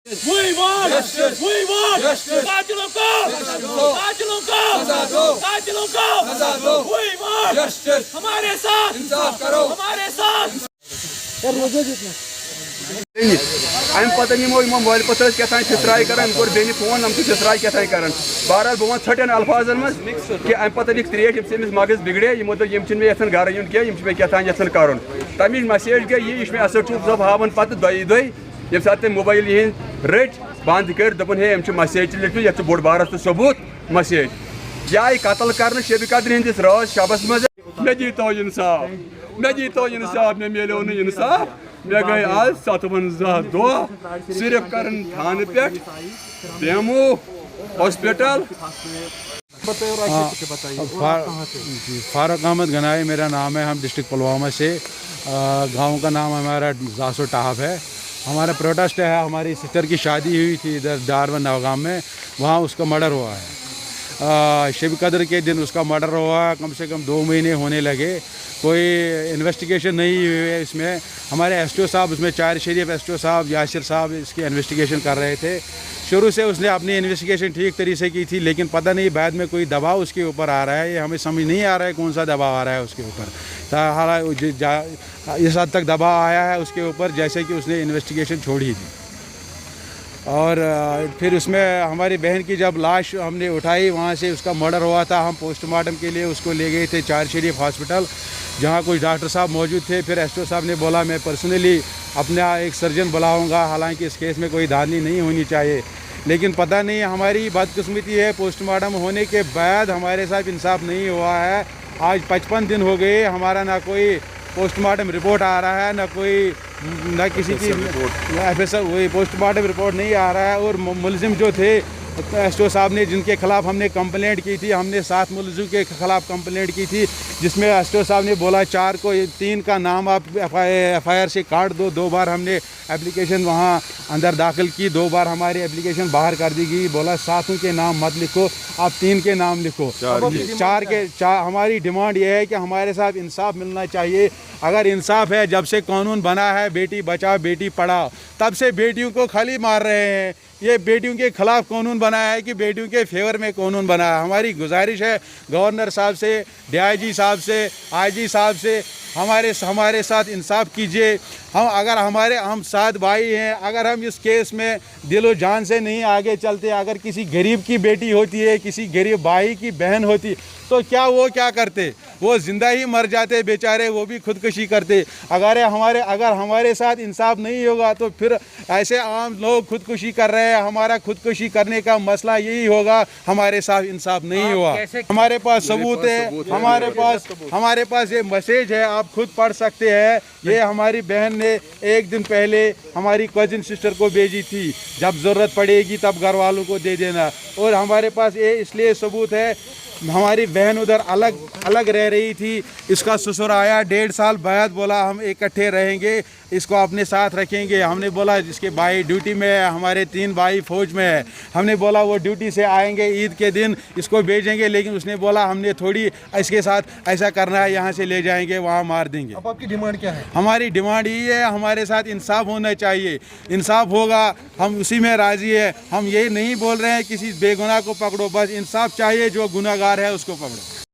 We want justice. We want justice. कातिलों को कातिलों को कातिलों को We want justice. हमारे साथ इंसाफ करो हमारे साथ अम पता निमो यमो मोबाइल पत्थर क्या फिसराई कर बेन फोन हम फिसराई क्या कर बहरहाल बह छठन अल्फाजन मज कि अम पता लिख त्रेश यमिस मगज बिगड़े यमो दोप यम मे यन गर यून क्या क्या यन कर तमिच मैसेज गई यह मे असर सब हावन पत दो दो ये सात मोबाइल यह रट बंद कर दपन हे यम मैसेज लिखु ये बोड़ बारस तो सबूत मैसेज जाए कतल कर शब कदर हंदिस राज शबस मज मे जीतो इंसाफ मे मिलो इंसाफ मे गई आज 57 दह सिर्फ कर थाने पे डेमो हॉस्पिटल। फारूक अहमद गनाई मेरा नाम है। हम डिस्ट्रिक्ट पुलवामा से, गांव का नाम हमारा जासो टाहब है। हमारा प्रोटेस्ट है, हमारी सिस्टर की शादी हुई थी इधर डारवन नवगाम में, वहाँ उसका मर्डर हुआ है। शब कदर के दिन उसका मर्डर हुआ, कम से कम 2 महीने होने लगे, कोई इन्वेस्टिगेशन नहीं हुई है इसमें। हमारे एसटीओ साहब, उसमें चार शरीफ एसटीओ साहब, यासिर साहब इसकी इन्वेस्टिगेशन कर रहे थे। शुरू से उसने अपनी इन्वेस्टिगेशन ठीक तरीके से की थी, लेकिन पता नहीं बाद में कोई दबाव उसके ऊपर आ रहा है, ये हमें समझ नहीं आ रहा है कौन सा दबाव आ रहा है उसके ऊपर। इस हद तक दबाव आया है उसके ऊपर जैसे कि उसने इन्वेस्टिगेशन छोड़ी थी। और फिर उसमें हमारी बहन की जब लाश हमने उठाई, वहाँ से उसका मर्डर हुआ था, हम पोस्टमार्टम के लिए उसको ले गए थे चार शरीफ हॉस्पिटल, जहाँ कुछ डॉक्टर साहब मौजूद थे। फिर एसटीओ साहब ने बोला मैं पर्सनली अपना एक सर्जन बुलाऊंगा, हालांकि इस केस में कोई धांधली नहीं होनी चाहिए। लेकिन पता नहीं हमारी बदकिस्मती है, पोस्टमार्टम होने के बाद हमारे साथ इंसाफ नहीं हुआ है। आज 55 दिन हो गए, हमारा ना कोई पोस्टमार्टम रिपोर्ट आ रहा है, ना किसी की FSR वही पोस्टमार्टम रिपोर्ट नहीं आ रहा है। और मुलजिम जो थे एसटीओ साहब ने, जिनके खिलाफ हमने कंप्लेंट की थी, हमने 7 मुलजिम के खिलाफ कंप्लेंट की थी, जिसमें एसटीओ साहब ने बोला 4 को 3 का नाम आप FIR से काट दो। 2 बार हमने एप्लीकेशन वहाँ अंदर दाखिल की, 2 बार हमारी एप्लीकेशन बाहर कर दी गई। बोला 7 के नाम मत लिखो, आप 3 के नाम लिखो। 4 हमारी डिमांड ये है कि हमारे साथ इंसाफ मिलना चाहिए। अगर इंसाफ है, जब से कानून बना है बेटी बचाओ बेटी पढ़ाओ, तब से बेटियों को खाली मार रहे हैं। ये बेटियों के खिलाफ कानून बनाया है कि बेटियों के फेवर में कानून बनाया है। हमारी गुजारिश है गवर्नर साहब से, DIG साहब से, IG साहब से, हमारे साथ इंसाफ कीजिए। हम 7 भाई हैं, अगर हम इस केस में दिलो जान से नहीं आगे चलते, अगर किसी गरीब की बेटी होती है, किसी गरीब भाई की बहन होती, तो वो क्या करते? वो ज़िंदा ही मर जाते बेचारे, वो भी खुदकुशी करते। अगर हमारे साथ इंसाफ नहीं होगा तो फिर ऐसे आम लोग खुदकुशी कर रहे हैं। हमारा खुदकुशी करने का मसला यही होगा, हमारे साथ इंसाफ नहीं हुआ। हमारे पास सबूत है, हमारे पास ये मैसेज है, आप खुद पढ़ सकते हैं। ये हमारी बहन ने 1 दिन पहले हमारी कजिन सिस्टर को भेजी थी, जब ज़रूरत पड़ेगी तब घर वालों को दे देना। और हमारे पास ये इसलिए सबूत है, हमारी बहन उधर अलग रह रही थी, इसका ससुर आया 1.5 साल बाद, बोला हम इकट्ठे रहेंगे, इसको अपने साथ रखेंगे। हमने बोला जिसके भाई ड्यूटी में है, हमारे 3 भाई फौज में है, हमने बोला वो ड्यूटी से आएंगे, ईद के दिन इसको भेजेंगे, लेकिन उसने बोला हमने थोड़ी इसके साथ ऐसा करना है, यहाँ से ले जाएंगे वहाँ मार देंगे। अब आपकी डिमांड क्या है? हमारी डिमांड यही है, हमारे साथ इंसाफ होना चाहिए। इंसाफ होगा, हम उसी में राज़ी है। हम यही नहीं बोल रहे हैं किसी बेगुनाह को पकड़ो, बस इंसाफ चाहिए, जो गुनहगार है उसको पकड़ो।